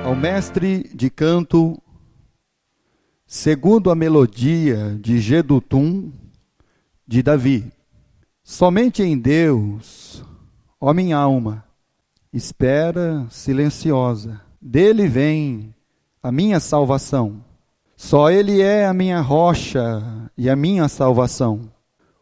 ao mestre de canto, segundo a melodia de Jedutum, de Davi. Somente em Deus, ó minha alma, espera silenciosa. Dele vem a minha salvação. Só Ele é a minha rocha e a minha salvação.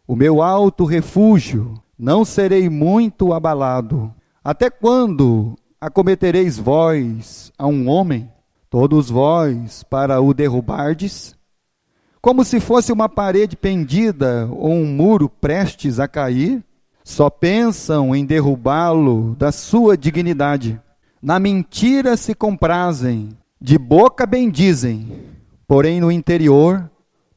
O meu alto refúgio, não serei muito abalado. Até quando acometereis vós a um homem, todos vós para o derrubardes? Como se fosse uma parede pendida ou um muro prestes a cair? Só pensam em derrubá-lo da sua dignidade. Na mentira se comprazem, de boca bendizem, porém no interior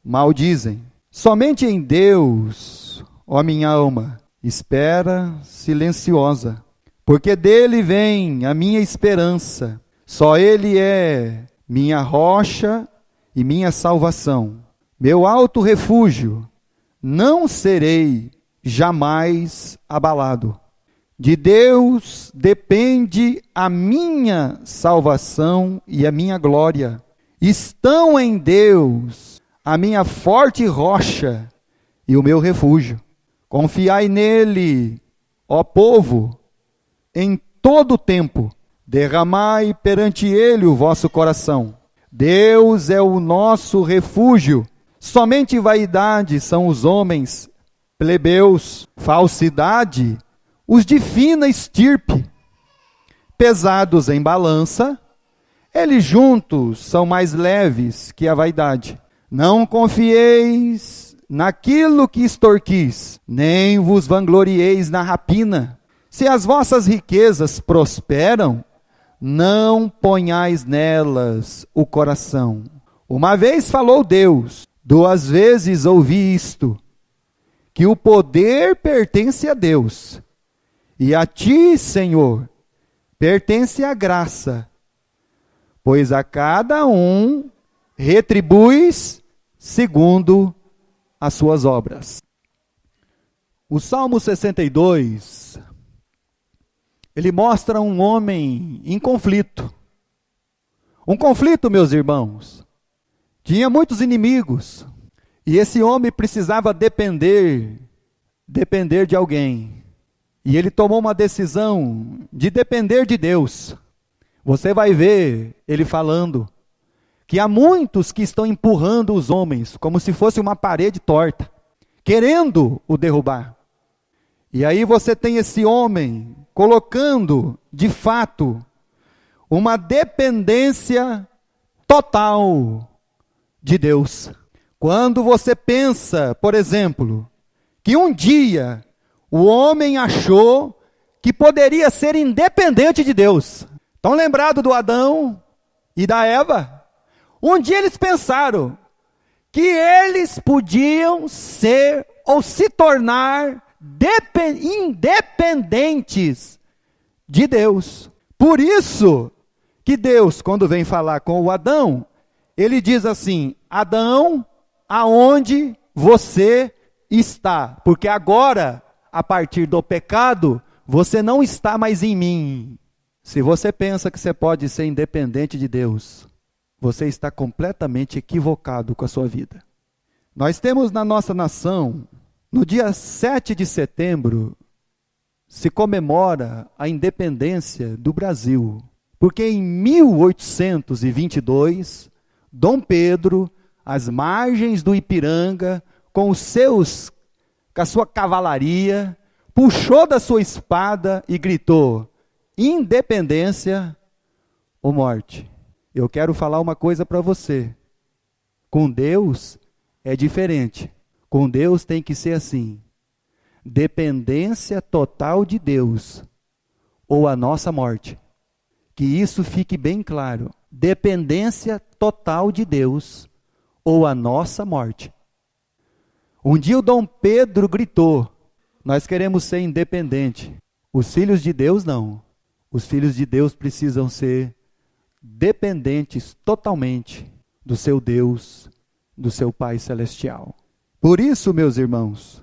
maldizem. Somente em Deus, ó minha alma, espera silenciosa, porque dele vem a minha esperança. Só Ele é minha rocha e minha salvação. Meu alto refúgio, não serei jamais abalado. De Deus depende a minha salvação e a minha glória. Estão em Deus a minha forte rocha e o meu refúgio. Confiai nele, ó povo, em todo o tempo. Derramai perante ele o vosso coração. Deus é o nosso refúgio. Somente vaidade são os homens plebeus, falsidade, os de fina estirpe. Pesados em balança, eles juntos são mais leves que a vaidade. Não confieis naquilo que extorquis, nem vos vanglorieis na rapina. Se as vossas riquezas prosperam, não ponhais nelas o coração. Uma vez falou Deus, 2 vezes ouvi isto, que o poder pertence a Deus, e a ti, Senhor, pertence a graça, pois a cada um retribuis segundo as suas obras. O Salmo 62, ele mostra um homem em conflito. Um conflito, meus irmãos. Tinha muitos inimigos. E esse homem precisava depender de alguém. E ele tomou uma decisão de depender de Deus. Você vai ver ele falando que há muitos que estão empurrando os homens como se fosse uma parede torta, querendo o derrubar. E aí você tem esse homem colocando, de fato, uma dependência total de Deus. Quando você pensa, por exemplo, que um dia o homem achou que poderia ser independente de Deus. Estão lembrados do Adão e da Eva? Um dia eles pensaram que eles podiam ser ou se tornar independentes de Deus. Por isso que Deus, quando vem falar com o Adão, ele diz assim: Adão, aonde você está? Porque agora, a partir do pecado, você não está mais em mim. Se você pensa que você pode ser independente de Deus, você está completamente equivocado com a sua vida. Nós temos na nossa nação, no dia 7 de setembro, se comemora a independência do Brasil. Porque em 1822, Dom Pedro, às margens do Ipiranga, com a sua cavalaria, puxou da sua espada e gritou: independência ou morte. Eu quero falar uma coisa para você. Com Deus é diferente. Com Deus tem que ser assim: dependência total de Deus ou a nossa morte. Que isso fique bem claro. Dependência total de Deus ou a nossa morte. Um dia o Dom Pedro gritou: nós queremos ser independente. Os filhos de Deus não. Os filhos de Deus precisam ser dependentes totalmente do seu Deus, do seu Pai Celestial. Por isso, meus irmãos,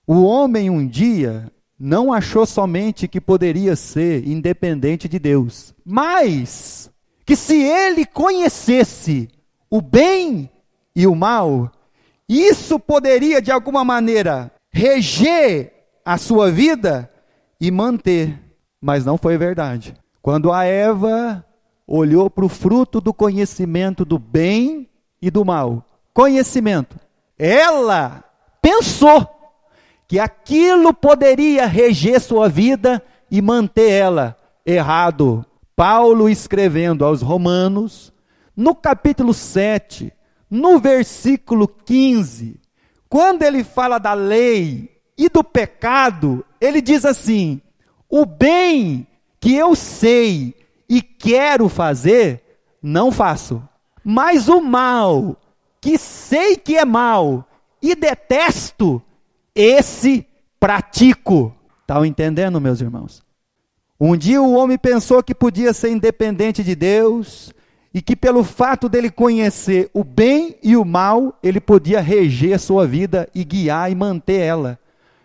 o homem um dia não achou somente que poderia ser independente de Deus, mas que se ele conhecesse o bem e o mal, isso poderia de alguma maneira reger a sua vida e manter, mas não foi verdade. Quando a Eva olhou para o fruto do conhecimento do bem e do mal, conhecimento, ela pensou que aquilo poderia reger sua vida e manter ela. Errado. Paulo escrevendo aos Romanos, no capítulo 7, no versículo 15, quando ele fala da lei e do pecado, ele diz assim: o bem que eu sei e quero fazer, não faço. Mas o mal, que sei que é mal e detesto, esse pratico. Estão entendendo, meus irmãos? Um dia o homem pensou que podia ser independente de Deus e que pelo fato dele conhecer o bem e o mal, ele podia reger a sua vida e guiar e manter ela.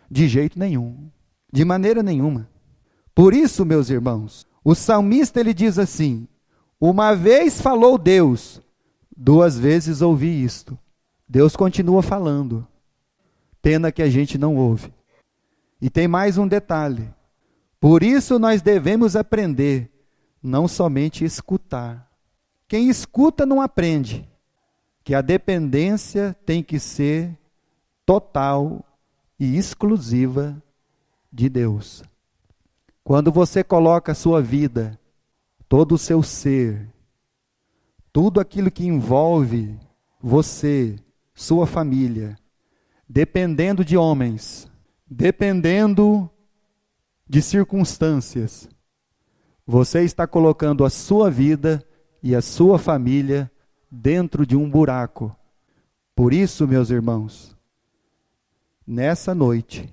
De jeito nenhum. De maneira nenhuma. Por isso, meus irmãos, o salmista ele diz assim: uma vez falou Deus, duas vezes ouvi isto. Deus continua falando. Pena que a gente não ouve. E tem mais um detalhe. Por isso nós devemos aprender, não somente escutar. Quem escuta não aprende. Que a dependência tem que ser total e exclusiva de Deus. Quando você coloca a sua vida, todo o seu ser, tudo aquilo que envolve você, sua família, dependendo de homens, dependendo de circunstâncias, você está colocando a sua vida e a sua família dentro de um buraco. Por isso, meus irmãos, nessa noite,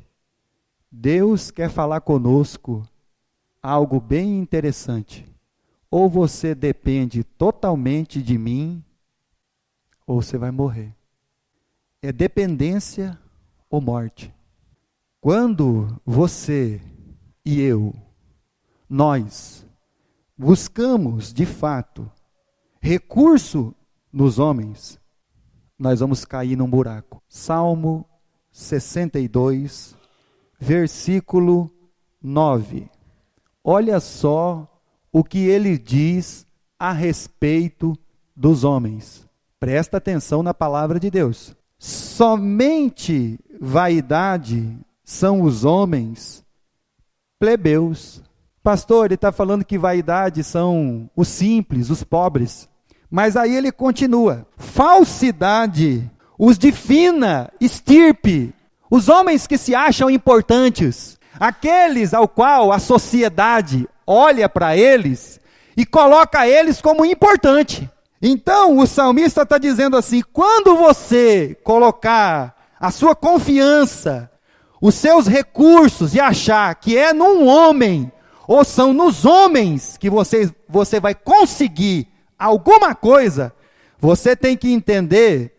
Deus quer falar conosco algo bem interessante. Ou você depende totalmente de mim, ou você vai morrer. É dependência ou morte. Quando você e eu, nós, buscamos de fato recurso nos homens, nós vamos cair num buraco. Salmo 62, versículo 9. Olha só o que ele diz a respeito dos homens. Presta atenção na palavra de Deus. Somente vaidade são os homens plebeus. Pastor, ele está falando que vaidade são os simples, os pobres. Mas aí ele continua. Falsidade, os de fina estirpe, os homens que se acham importantes, aqueles ao qual a sociedade olha para eles e coloca eles como importante. Então o salmista está dizendo assim: quando você colocar a sua confiança, os seus recursos e achar que é num homem, ou são nos homens que você vai conseguir alguma coisa, você tem que entender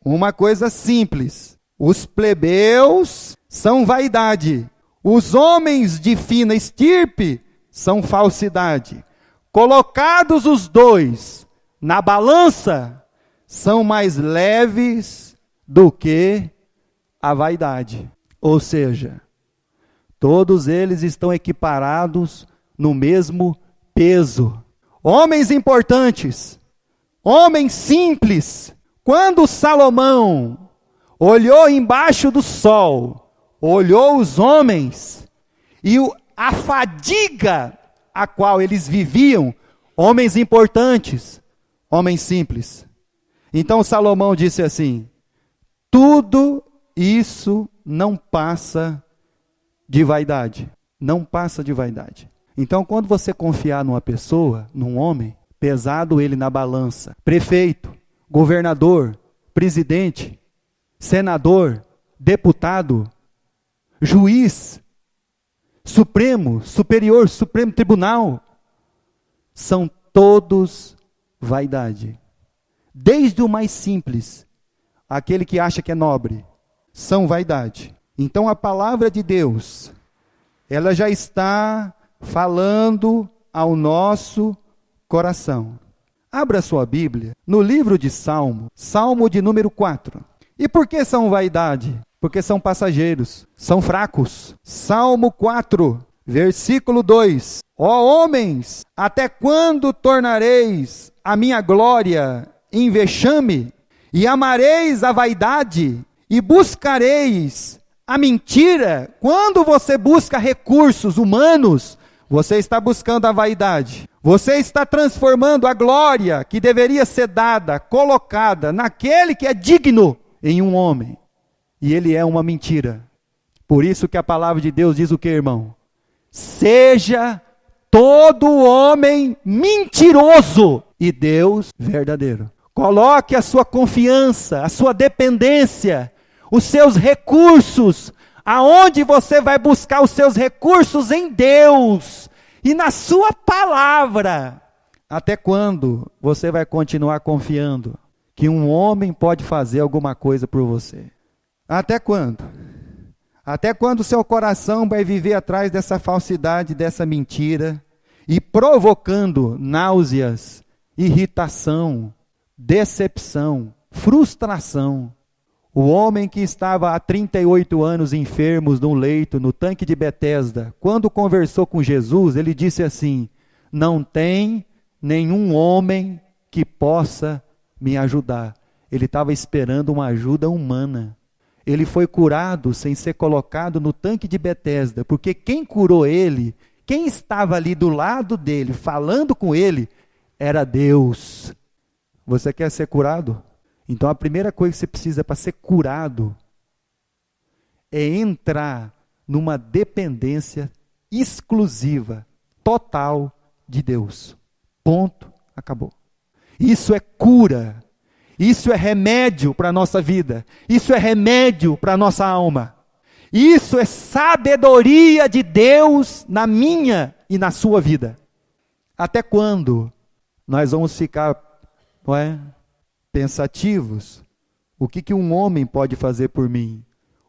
uma coisa simples. Os plebeus são vaidade. Os homens de fina estirpe são falsidade. Colocados os dois na balança, são mais leves do que a vaidade. Ou seja, todos eles estão equiparados no mesmo peso. Homens importantes, homens simples. Quando Salomão olhou embaixo do sol, olhou os homens e a fadiga a qual eles viviam, homens importantes, homens simples. Então Salomão disse assim: tudo isso não passa de vaidade. Não passa de vaidade. Então, quando você confiar numa pessoa, num homem, pesado ele na balança, prefeito, governador, presidente, senador, deputado, juiz, supremo, superior, supremo tribunal, são todos vaidade. Desde o mais simples, aquele que acha que é nobre, são vaidade. Então a palavra de Deus, ela já está falando ao nosso coração. Abra sua Bíblia no livro de Salmo, Salmo de número 4. E por que são vaidade? Porque são passageiros, são fracos. Salmo 4, versículo 2. Ó homens, até quando tornareis a minha glória em vexame? E amareis a vaidade? E buscareis a mentira? Quando você busca recursos humanos, você está buscando a vaidade. Você está transformando a glória que deveria ser dada, colocada naquele que é digno, em um homem. E ele é uma mentira. Por isso que a palavra de Deus diz o que, irmão? Seja todo homem mentiroso e Deus verdadeiro. Coloque a sua confiança, a sua dependência, os seus recursos, aonde você vai buscar os seus recursos? Em Deus e na sua palavra. Até quando você vai continuar confiando que um homem pode fazer alguma coisa por você? Até quando? Até quando seu coração vai viver atrás dessa falsidade, dessa mentira, e provocando náuseas, irritação, decepção, frustração? O homem que estava há 38 anos enfermos num leito, no tanque de Betesda, quando conversou com Jesus, ele disse assim: não tem nenhum homem que possa me ajudar. Ele estava esperando uma ajuda humana. Ele foi curado sem ser colocado no tanque de Betesda, porque quem curou ele, quem estava ali do lado dele, falando com ele, era Deus. Você quer ser curado? Então a primeira coisa que você precisa para ser curado é entrar numa dependência exclusiva, total de Deus. Ponto, acabou. Isso é cura. Isso é remédio para a nossa vida. Isso é remédio para a nossa alma. Isso é sabedoria de Deus na minha e na sua vida. Até quando nós vamos ficar, não é, pensativos? O que um homem pode fazer por mim?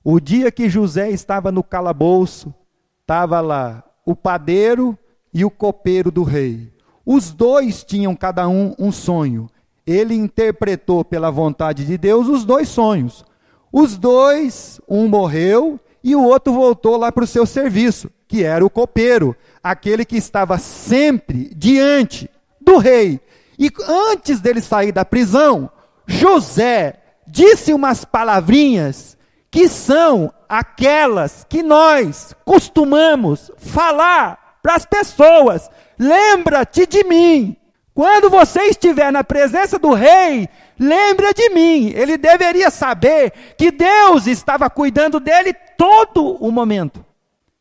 O dia que José estava no calabouço, estava lá o padeiro e o copeiro do rei. Os dois tinham cada um sonho. Ele interpretou pela vontade de Deus os dois sonhos. Os dois, um morreu e o outro voltou lá para o seu serviço, que era o copeiro, aquele que estava sempre diante do rei. E antes dele sair da prisão, José disse umas palavrinhas que são aquelas que nós costumamos falar para as pessoas: lembra-te de mim. Quando você estiver na presença do rei, lembra de mim. Ele deveria saber que Deus estava cuidando dele todo o momento.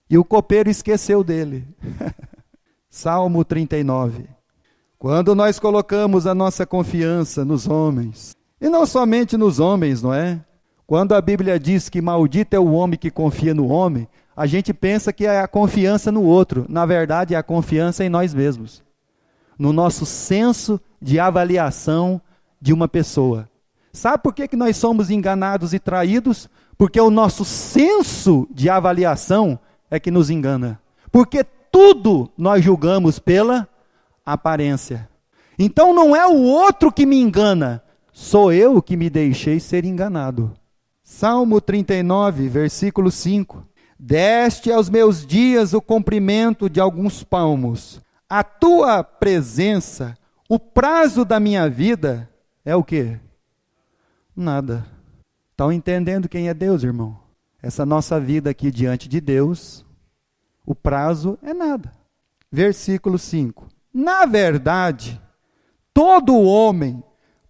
E o copeiro esqueceu dele. Salmo 39. Quando nós colocamos a nossa confiança nos homens, e não somente nos homens, não é? Quando a Bíblia diz que maldito é o homem que confia no homem, a gente pensa que é a confiança no outro. Na verdade, é a confiança em nós mesmos. No nosso senso de avaliação de uma pessoa. Sabe por que nós somos enganados e traídos? Porque o nosso senso de avaliação é que nos engana. Porque tudo nós julgamos pela aparência. Então não é o outro que me engana, sou eu que me deixei ser enganado. Salmo 39, versículo 5. Deste aos meus dias o comprimento de alguns palmos. A tua presença, o prazo da minha vida, é o quê? Nada. Estão entendendo quem é Deus, irmão? Essa nossa vida aqui diante de Deus, o prazo é nada. Versículo 5. Na verdade, todo homem,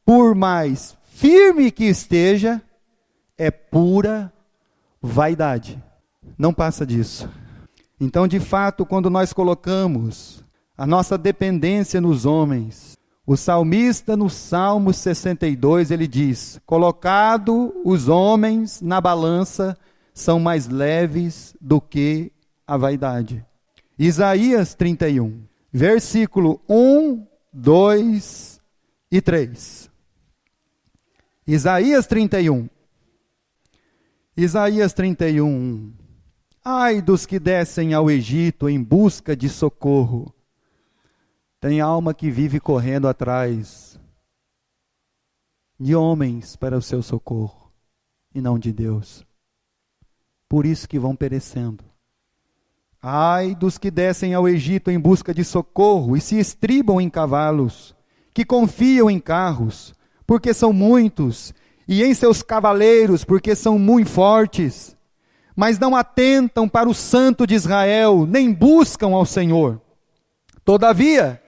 por mais firme que esteja, é pura vaidade. Não passa disso. Então, de fato, quando nós colocamos a nossa dependência nos homens, o salmista no Salmo 62, ele diz: colocado os homens na balança, são mais leves do que a vaidade. Isaías 31, versículo 1, 2 e 3. Isaías 31. Isaías 31, 1. Ai dos que descem ao Egito em busca de socorro, Tem alma que vive correndo atrás de homens para o seu socorro e não de Deus. Por isso que vão perecendo. Ai dos que descem ao Egito em busca de socorro e se estribam em cavalos, que confiam em carros, porque são muitos, e em seus cavaleiros, porque são muito fortes, mas não atentam para o Santo de Israel, nem buscam ao Senhor. Todavia,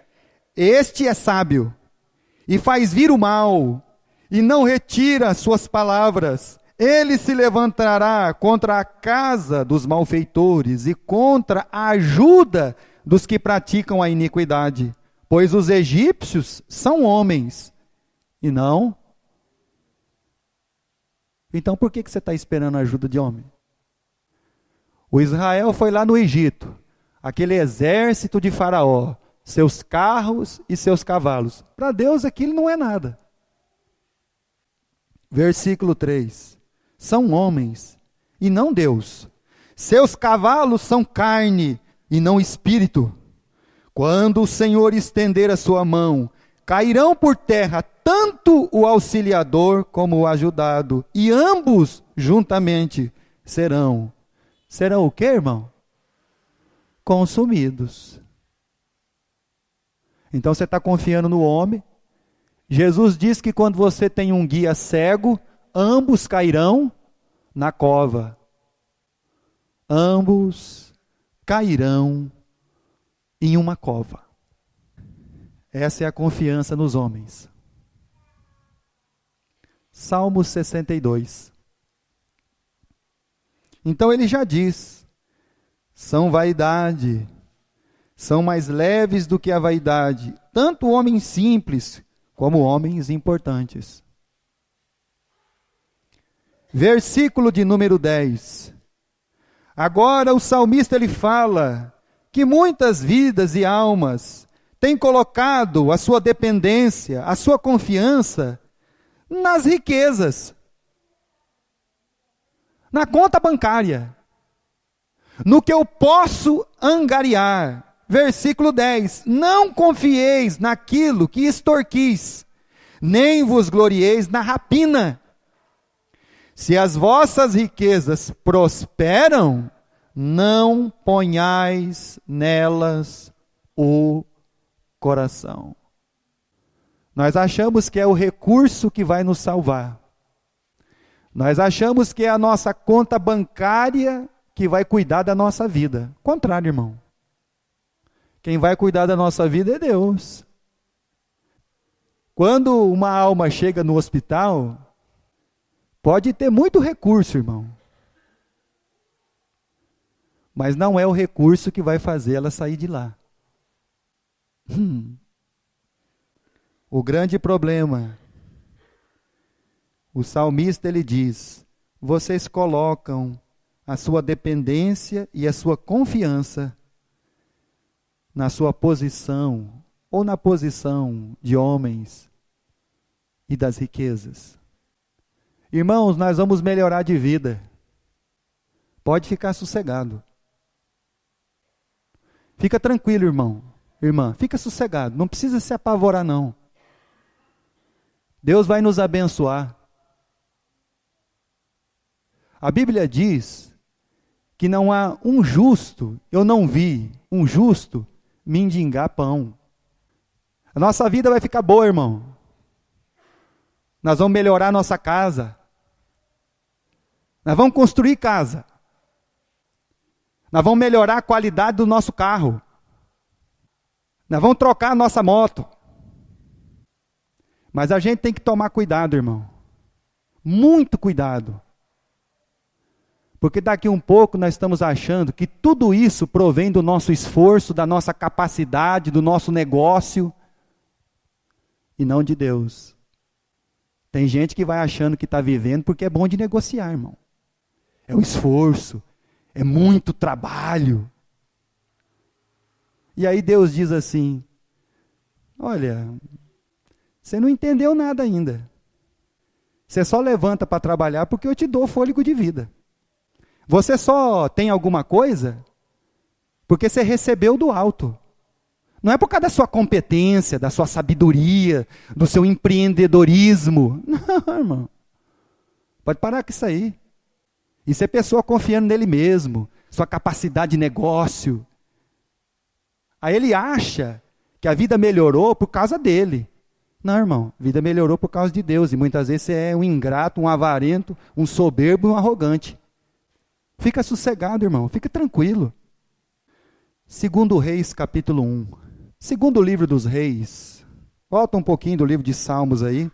este é sábio, e faz vir o mal, e não retira suas palavras. Ele se levantará contra a casa dos malfeitores e contra a ajuda dos que praticam a iniquidade, pois os egípcios são homens, e não. Então por que você está esperando a ajuda de homem? O Israel foi lá no Egito, aquele exército de Faraó, seus carros e seus cavalos. Para Deus aquilo não é nada. Versículo 3. São homens e não Deus. Seus cavalos são carne e não espírito. Quando o Senhor estender a sua mão, cairão por terra tanto o auxiliador como o ajudado, e ambos juntamente serão o quê, irmão? Consumidos. Então você está confiando no homem. Jesus diz que quando você tem um guia cego, ambos cairão na cova. Ambos cairão em uma cova. Essa é a confiança nos homens. Salmo 62. Então ele já diz: são vaidade, são mais leves do que a vaidade, tanto homens simples como homens importantes. Versículo de número 10. Agora o salmista ele fala que muitas vidas e almas têm colocado a sua dependência, a sua confiança nas riquezas, na conta bancária, no que eu posso angariar. Versículo 10. Não confieis naquilo que extorquis, nem vos glorieis na rapina. Se as vossas riquezas prosperam, não ponhais nelas o coração. Nós achamos que é o recurso que vai nos salvar. Nós achamos que é a nossa conta bancária que vai cuidar da nossa vida. Contrário, irmão. Quem vai cuidar da nossa vida é Deus. Quando uma alma chega no hospital, pode ter muito recurso, irmão. Mas não é o recurso que vai fazer ela sair de lá. O grande problema, o salmista ele diz: vocês colocam a sua dependência e a sua confiança na sua posição ou na posição de homens e das riquezas. Irmãos, nós vamos melhorar de vida. Pode ficar sossegado. Fica tranquilo, irmão. Irmã, fica sossegado. Não precisa se apavorar, não. Deus vai nos abençoar. A Bíblia diz que não há um justo, eu não vi um justo mendigar pão. A nossa vida vai ficar boa, irmão. Nós vamos melhorar a nossa casa. Nós vamos construir casa. Nós vamos melhorar a qualidade do nosso carro. Nós vamos trocar a nossa moto. Mas a gente tem que tomar cuidado, irmão. Muito cuidado. Porque daqui um pouco nós estamos achando que tudo isso provém do nosso esforço, da nossa capacidade, do nosso negócio, e não de Deus. Tem gente que vai achando que está vivendo porque é bom de negociar, irmão. É o esforço, é muito trabalho. E aí Deus diz assim: olha, você não entendeu nada ainda. Você só levanta para trabalhar porque eu te dou fôlego de vida. Você só tem alguma coisa porque você recebeu do alto. Não é por causa da sua competência, da sua sabedoria, do seu empreendedorismo. Não, irmão. Pode parar com isso aí. Isso é pessoa confiando nele mesmo, sua capacidade de negócio. Aí ele acha que a vida melhorou por causa dele. Não, irmão, a vida melhorou por causa de Deus. E muitas vezes você é um ingrato, um avarento, um soberbo e um arrogante. Fica sossegado, irmão, fica tranquilo. 2 Reis, capítulo 1. Segundo livro dos Reis. Volta um pouquinho do livro de Salmos aí.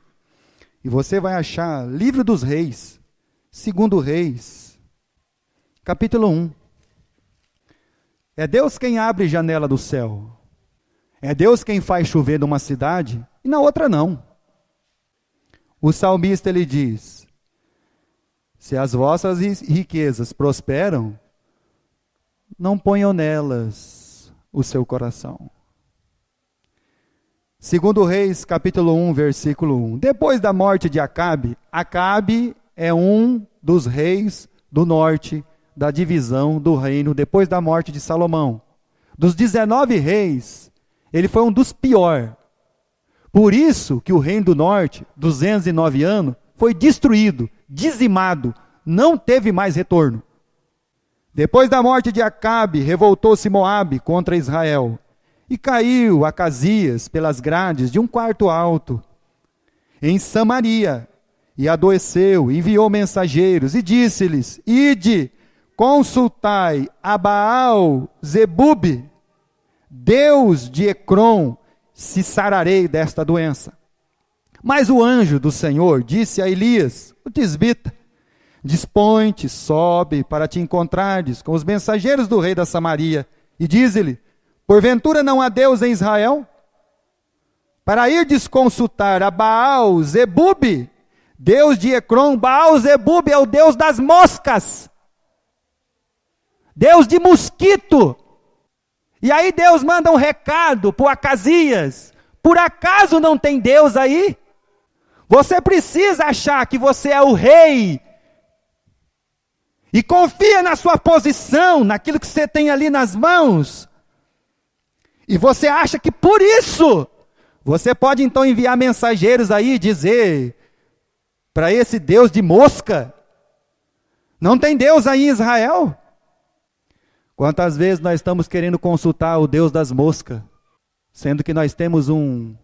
E você vai achar livro dos Reis. 2 Reis, capítulo 1. É Deus quem abre janela do céu. É Deus quem faz chover numa cidade e na outra não. O salmista ele diz: se as vossas riquezas prosperam, não ponham nelas o seu coração. 2 Reis, capítulo 1, versículo 1. Depois da morte de Acabe, Acabe é um dos reis do norte, da divisão do reino, depois da morte de Salomão. Dos 19 reis, ele foi um dos piores. Por isso que o reino do norte, 209 anos, foi destruído, dizimado, não teve mais retorno. Depois da morte de Acabe, revoltou-se Moabe contra Israel. E caiu Acasias pelas grades de um quarto alto, em Samaria, e adoeceu, enviou mensageiros e disse-lhes: ide, consultai a Baal Zebub, Deus de Ecrom, se sararei desta doença. Mas o anjo do Senhor disse a Elias, o tisbita: dispõe-te, sobe, para te encontrares com os mensageiros do rei da Samaria, e dize-lhe: porventura não há Deus em Israel? Para irdes consultar a Baal Zebub, Deus de Ecrom. Baal Zebub é o Deus das moscas, Deus de mosquito. E aí Deus manda um recado para o Acasias: por acaso não tem Deus aí? Você precisa achar que você é o rei, e confia na sua posição, naquilo que você tem ali nas mãos, e você acha que por isso, você pode então enviar mensageiros aí e dizer para esse Deus de mosca: não tem Deus aí em Israel? Quantas vezes nós estamos querendo consultar o Deus das moscas, sendo que nós temos um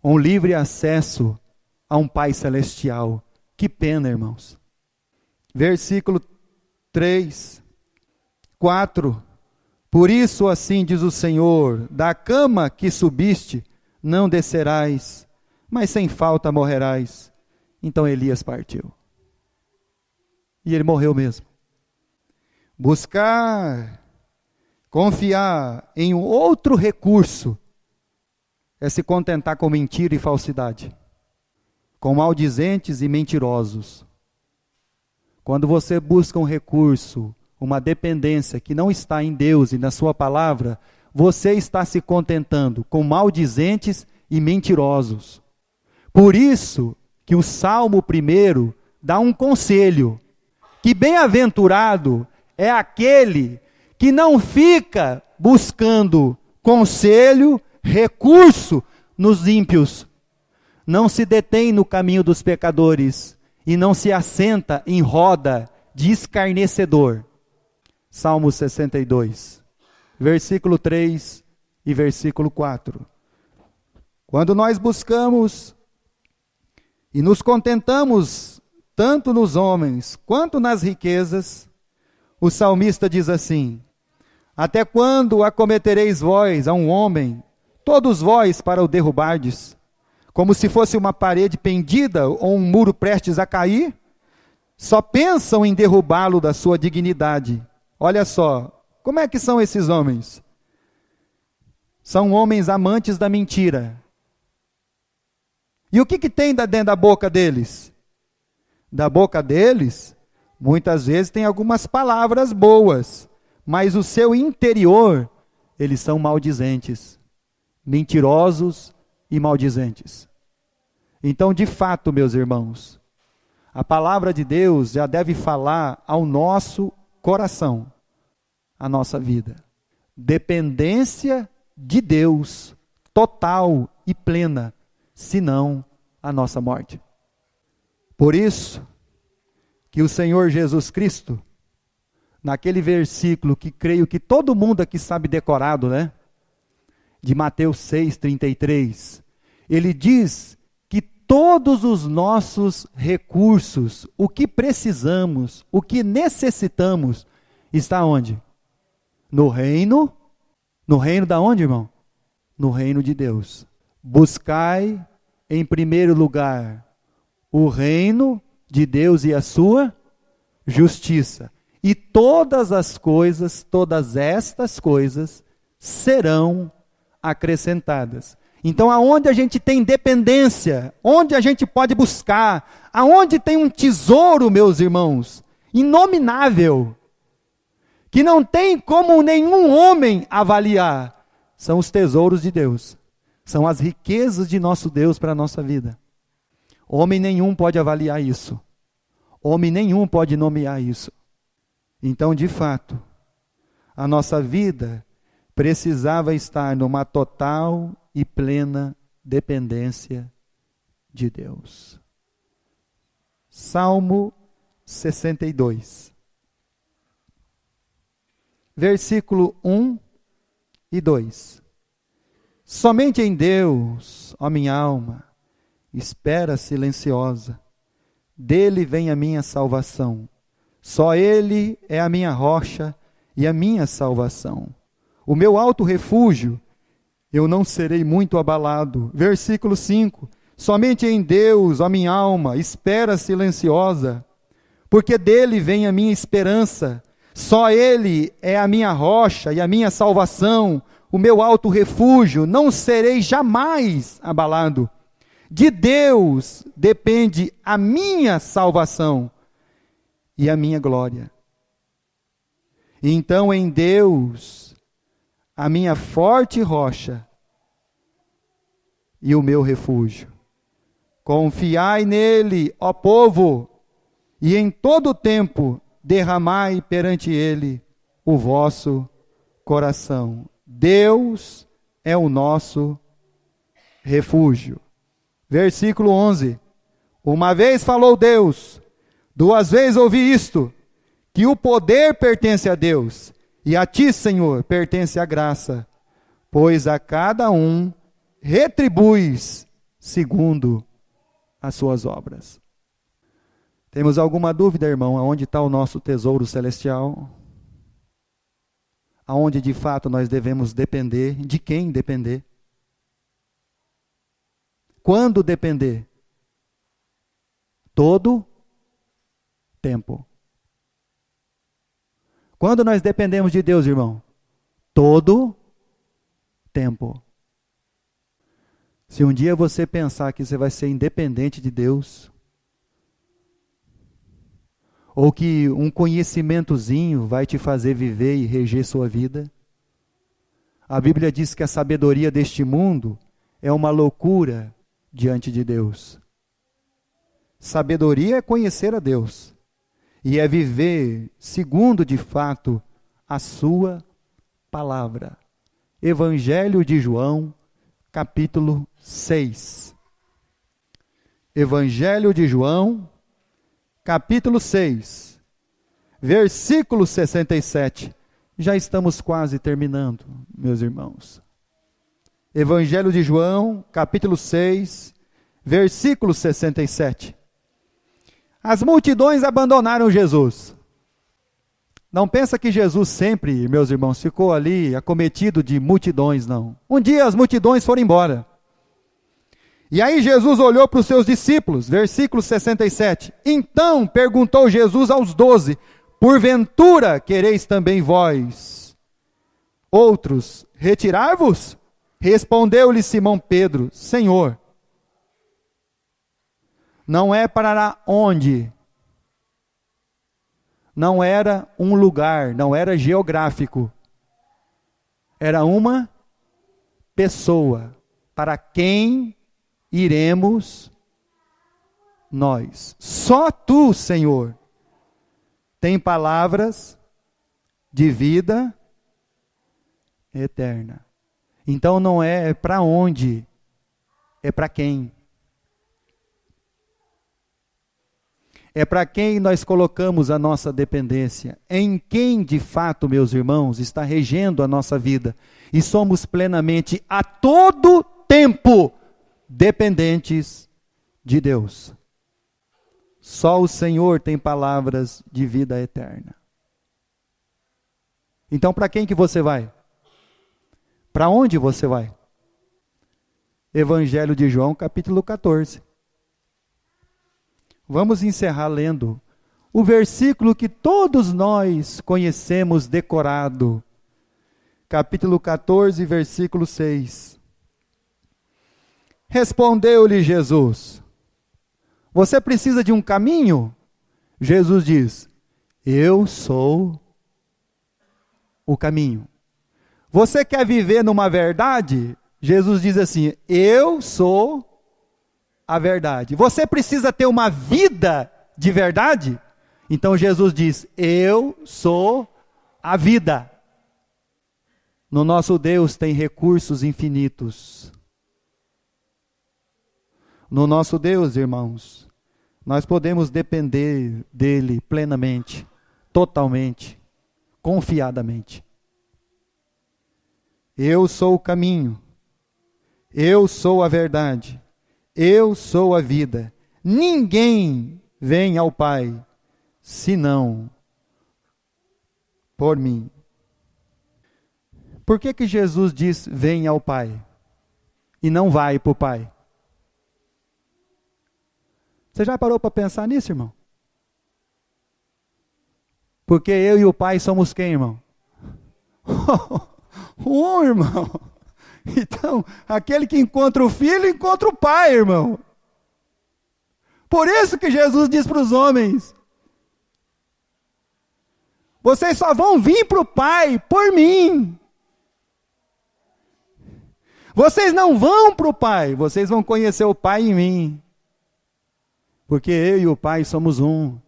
livre acesso a um Pai Celestial. Que pena, irmãos. Versículo 3, 4. Por isso assim diz o Senhor: da cama que subiste não descerás, mas sem falta morrerás. Então Elias partiu. E ele morreu mesmo. Buscar, confiar em um outro recurso, é se contentar com mentira e falsidade, com maldizentes e mentirosos. Quando você busca um recurso, uma dependência que não está em Deus e na sua palavra, você está se contentando com maldizentes e mentirosos. Por isso que o Salmo 1 dá um conselho, que bem-aventurado é aquele que não fica buscando conselho, recurso nos ímpios, não se detém no caminho dos pecadores e não se assenta em roda de escarnecedor. Salmo 62, versículo 3 e versículo 4. Quando nós buscamos e nos contentamos tanto nos homens quanto nas riquezas, o salmista diz assim: até quando acometereis vós a um homem, todos vós para o derrubardes, como se fosse uma parede pendida ou um muro prestes a cair? Só pensam em derrubá-lo da sua dignidade. Olha só, como é que são esses homens? São homens amantes da mentira. E o que tem dentro da boca deles? Da boca deles, muitas vezes tem algumas palavras boas, mas o seu interior, eles são maldizentes, mentirosos e maldizentes. Então, de fato, meus irmãos, a palavra de Deus já deve falar ao nosso coração, a nossa vida. Dependência de Deus, total e plena, senão a nossa morte. Por isso que o Senhor Jesus Cristo, naquele versículo que creio que todo mundo aqui sabe decorado, né? De Mateus 6,33, ele diz que todos os nossos recursos, o que precisamos, o que necessitamos, está onde? No reino da onde, irmão? No reino de Deus. Buscai em primeiro lugar o reino de Deus e a sua justiça. E todas estas coisas serão acrescentadas. Então, aonde a gente tem dependência, onde a gente pode buscar, aonde tem um tesouro, meus irmãos, inominável, que não tem como nenhum homem avaliar, são os tesouros de Deus, são as riquezas de nosso Deus para a nossa vida. Homem nenhum pode avaliar isso, homem nenhum pode nomear isso. Então, de fato, a nossa vida precisava estar numa total e plena dependência de Deus. Salmo 62, versículo 1 e 2. Somente em Deus, ó minha alma, espera silenciosa, dele vem a minha salvação. Só Ele é a minha rocha e a minha salvação. O meu alto refúgio, eu não serei muito abalado. Versículo 5. Somente em Deus, ó minha alma, espera silenciosa, porque dele vem a minha esperança. Só Ele é a minha rocha e a minha salvação, o meu alto refúgio, não serei jamais abalado. De Deus depende a minha salvação e a minha glória. Então em Deus, a minha forte rocha e o meu refúgio. Confiai nele, ó povo, e em todo o tempo derramai perante ele o vosso coração. Deus é o nosso refúgio. Versículo 11. Uma vez falou Deus, duas vezes ouvi isto, que o poder pertence a Deus, e a ti, Senhor, pertence a graça, pois a cada um retribuis segundo as suas obras. Temos alguma dúvida, irmão, aonde está o nosso tesouro celestial? Aonde de fato nós devemos depender? De quem depender? Quando depender? Todo tempo. Quando nós dependemos de Deus, irmão? Todo tempo. Se um dia você pensar que você vai ser independente de Deus, ou que um conhecimentozinho vai te fazer viver e reger sua vida, a Bíblia diz que a sabedoria deste mundo é uma loucura diante de Deus. Sabedoria é conhecer a Deus, e é viver segundo de fato a sua palavra. Evangelho de João, capítulo 6. Evangelho de João, capítulo 6, versículo 67. Já estamos quase terminando, meus irmãos. Evangelho de João, capítulo 6, versículo 67. As multidões abandonaram Jesus. Não pensa que Jesus sempre, meus irmãos, ficou ali acometido de multidões, não. Um dia as multidões foram embora. E aí Jesus olhou para os seus discípulos, versículo 67. Então perguntou Jesus aos 12, porventura quereis também vós, outros, retirar-vos? Respondeu-lhe Simão Pedro, Senhor, não é para onde? Não era um lugar, não era geográfico. Era uma pessoa. Para quem iremos nós? Só tu, Senhor, tem palavras de vida eterna. Então não é para onde, é para quem. É para quem nós colocamos a nossa dependência. Em quem, de fato, meus irmãos, está regendo a nossa vida. E somos plenamente, a todo tempo, dependentes de Deus. Só o Senhor tem palavras de vida eterna. Então, para quem que você vai? Para onde você vai? Evangelho de João, capítulo 14. Vamos encerrar lendo o versículo que todos nós conhecemos decorado. Capítulo 14, versículo 6. Respondeu-lhe Jesus: você precisa de um caminho? Jesus diz: eu sou o caminho. Você quer viver numa verdade? Jesus diz assim: eu sou a verdade. Você precisa ter uma vida de verdade? Então Jesus diz: eu sou a vida. No nosso Deus tem recursos infinitos. No nosso Deus, irmãos, nós podemos depender dele plenamente, totalmente, confiadamente. Eu sou o caminho, eu sou a verdade, eu sou a vida. Ninguém vem ao Pai, senão por mim. Por que Jesus diz, vem ao Pai, e não vai para o Pai? Você já parou para pensar nisso, irmão? Porque eu e o Pai somos quem, irmão? Um, irmão. Então, aquele que encontra o Filho, encontra o Pai, irmão. Por isso que Jesus diz para os homens: vocês só vão vir para o Pai por mim. Vocês não vão para o Pai, vocês vão conhecer o Pai em mim. Porque eu e o Pai somos um.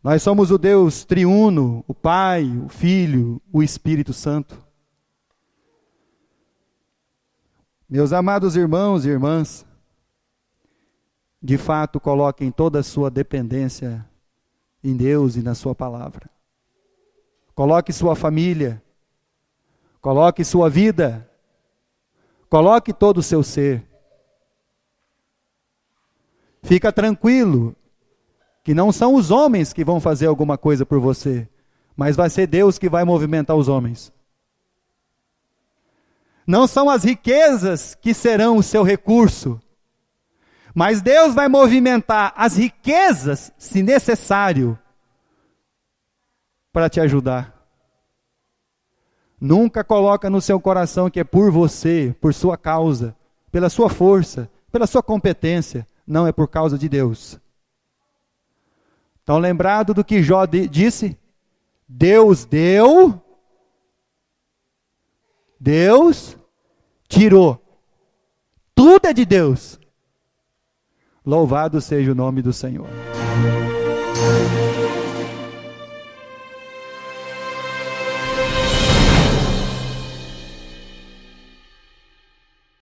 Nós somos o Deus triuno, o Pai, o Filho, o Espírito Santo. Meus amados irmãos e irmãs, de fato coloquem toda a sua dependência em Deus e na sua palavra. Coloque sua família, coloque sua vida, coloque todo o seu ser. Fica tranquilo, que não são os homens que vão fazer alguma coisa por você, mas vai ser Deus que vai movimentar os homens. Não são as riquezas que serão o seu recurso, mas Deus vai movimentar as riquezas, se necessário, para te ajudar. Nunca coloca no seu coração que é por você, por sua causa, pela sua força, pela sua competência. Não, é por causa de Deus. Então, lembrado do que Jó disse? Deus deu, Deus tirou. Tudo é de Deus. Louvado seja o nome do Senhor.